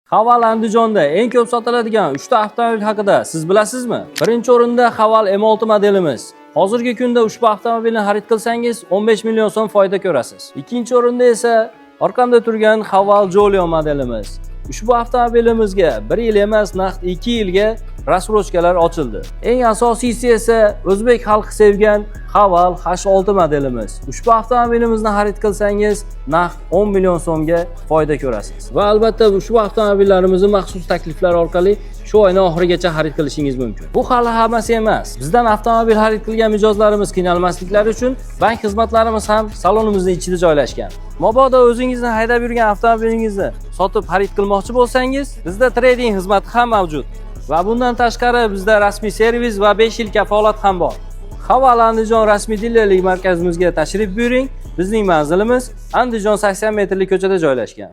Haval Andijonda eng ko'p sotiladigan 3 ta avtomobil haqida siz bilasizmi? Birinchi o'rinda Haval M6 modelimiz. Hozirgi kunda ushbu avtomobilni xarid qilsangiz 15 million so'm foyda ko'rasiz. Ikkinchi o'rinda esa orqamda turgan Haval Jolio modelimiz. Ushbu avtomobilimizga 1 yil emas, naqd 2 yilga rasrochkalar ochildi. Eng asosiysi esa o'zbek xalqi sevgan Haval H6 modelimiz. Ushbu avtomobilimizni xarid qilsangiz naqd 10 million so'mga foyda ko'rasiz. Va albatta ushbu avtomobillarimizni maxsus takliflar orqali shu oyning oxirigacha xarid qilishingiz mumkin. Bu hali hammasi emas. Bizdan avtomobil xarid qilgan mijozlarimiz qiynalmasliklari uchun bank xizmatlarimiz ham salonimizning ichida joylashgan. Mabodo o'zingizni haydab yurgan avtomobilingizni sotib xarid qilmoqchi bo'lsangiz, bizda trading xizmati ham mavjud. Va bundan tashqari bizda rasmiy servis va 5 yil kafolat ham bor. Haval Andijon rasmiy dilerlik markazimizga tashrif buyuring. Bizning manzilimiz Andijon 80 metrli ko'chada joylashgan.